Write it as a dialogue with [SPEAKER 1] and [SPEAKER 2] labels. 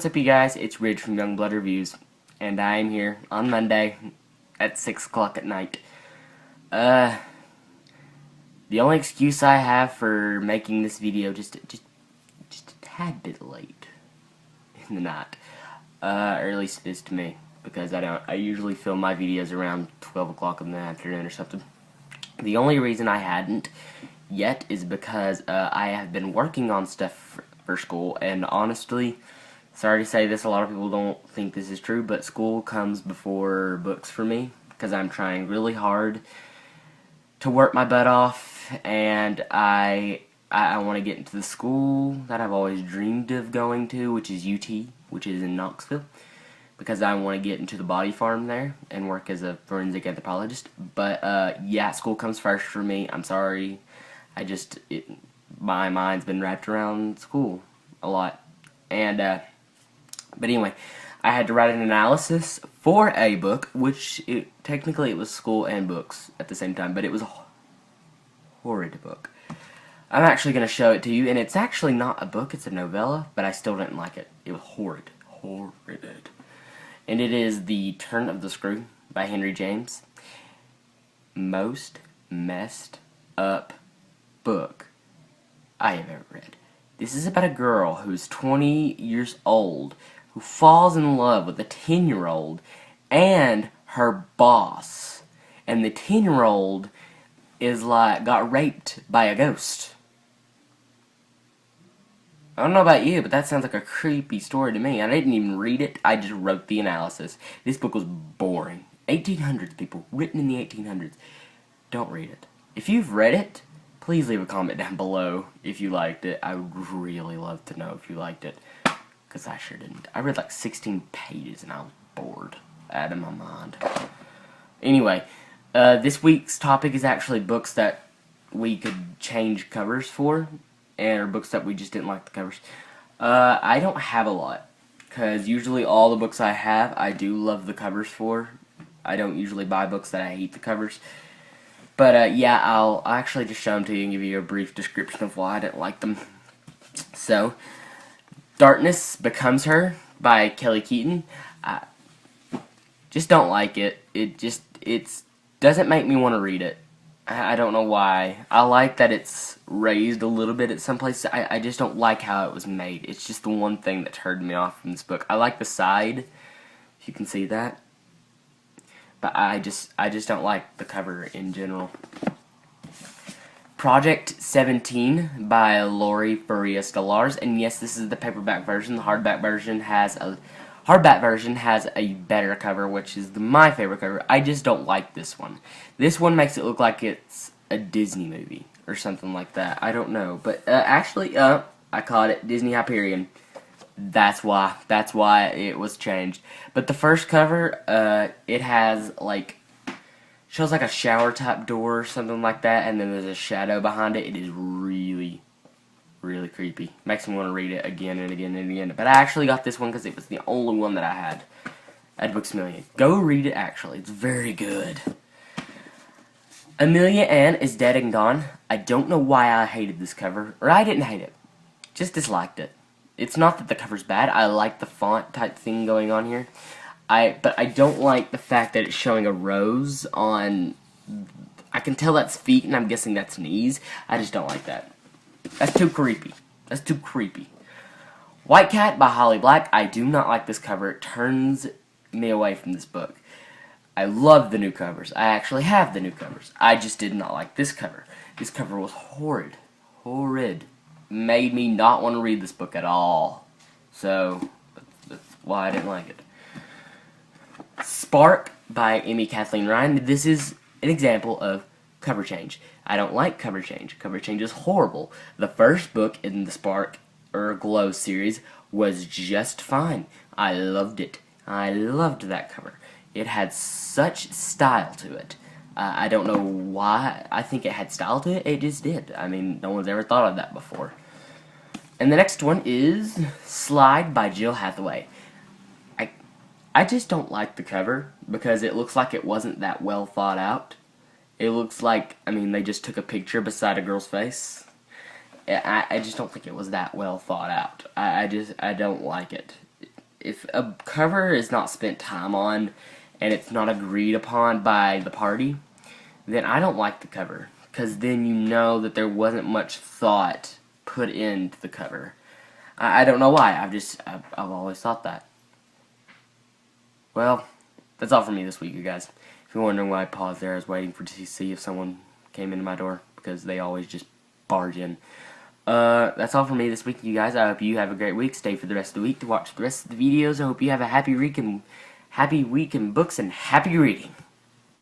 [SPEAKER 1] what's up, you guys? It's Ridge from Youngblood Reviews, and I am here on Monday at 6 o'clock at night. The only excuse I have for making this video just a tad bit late in the night, or at least it is to me, because I usually film my videos around 12 o'clock in the afternoon or something. The only reason I hadn't yet is because I have been working on stuff for school, and honestly, sorry to say this, a lot of people don't think this is true, but school comes before books for me, because I'm trying really hard to work my butt off, and I want to get into the school that I've always dreamed of going to, which is UT, which is in Knoxville, because I want to get into the body farm there and work as a forensic anthropologist. But yeah, school comes first for me. I'm sorry. My mind's been wrapped around school a lot. And but anyway, I had to write an analysis for a book, which technically it was school and books at the same time, but it was a horrid book. I'm actually going to show it to you, and it's actually not a book, it's a novella, but I still didn't like it. It was horrid. Horrid. And it is The Turn of the Screw by Henry James. Most messed up book I have ever read. This is about a girl who's 20 years old who falls in love with a 10-year-old and her boss. And the 10-year-old is got raped by a ghost. I don't know about you, but that sounds like a creepy story to me. I didn't even read it, I just wrote the analysis. This book was boring. 1800s, people. Written in the 1800s. Don't read it. If you've read it, please leave a comment down below if you liked it. I would really love to know if you liked it, because I sure didn't. I read like 16 pages and I was bored out of my mind. Anyway, this week's topic is actually books that we could change covers for, or books that we just didn't like the covers. I don't have a lot, because usually all the books I have, I do love the covers for. I don't usually buy books that I hate the covers. But yeah, I'll actually just show them to you and give you a brief description of why I didn't like them. So, Darkness Becomes Her by Kelly Keaton. I just don't like it. It doesn't make me want to read it. I don't know why. I like that it's raised a little bit at some places. I just don't like how it was made. It's just the one thing that turned me off from this book. I like the side, if you can see that. But I just don't like the cover in general. Project 17 by Lori Farias-Gallarz, and yes, this is the paperback version. The hardback version has a better cover, which is my favorite cover. I just don't like this one. This one makes it look like it's a Disney movie or something like that. I don't know, but actually, I caught it Disney Hyperion. That's why it was changed. But the first cover, it has shows like a shower type door or something like that, and then there's a shadow behind it. It is really, really creepy. Makes me want to read it again and again and again. But I actually got this one because it was the only one that I had at Books A Million. Go read it, actually. It's very good. Amelia Ann is Dead and Gone. I don't know why I hated this cover. Or I didn't hate it. Just disliked it. It's not that the cover's bad. I like the font type thing going on here. But I don't like the fact that it's showing a rose on... I can tell that's feet, and I'm guessing that's knees. I just don't like that. That's too creepy. That's too creepy. White Cat by Holly Black. I do not like this cover. It turns me away from this book. I love the new covers. I actually have the new covers. I just did not like this cover. This cover was horrid. Horrid. Made me not want to read this book at all. So, that's why I didn't like it. Spark by Amy Kathleen Ryan. This is an example of cover change. I don't like cover change. Cover change is horrible. The first book in the Spark or Glow series was just fine. I loved it. I loved that cover. It had such style to it. I don't know why I think it had style to it. It just did. I mean, no one's ever thought of that before. And the next one is Slide by Jill Hathaway. I just don't like the cover because it looks like it wasn't that well thought out. It looks like, I mean, they just took a picture beside a girl's face. I just don't think it was that well thought out. I don't like it. if a cover is not spent time on and it's not agreed upon by the party, then I don't like the cover, because then you know that there wasn't much thought put into the cover. I don't know why. I've always thought that. Well, that's all for me this week, you guys. If you're wondering why I paused there, I was waiting to see if someone came into my door, because they always just barge in. That's all for me this week, you guys. I hope you have a great week. Stay for the rest of the week to watch the rest of the videos. I hope you have a happy week and books and happy reading.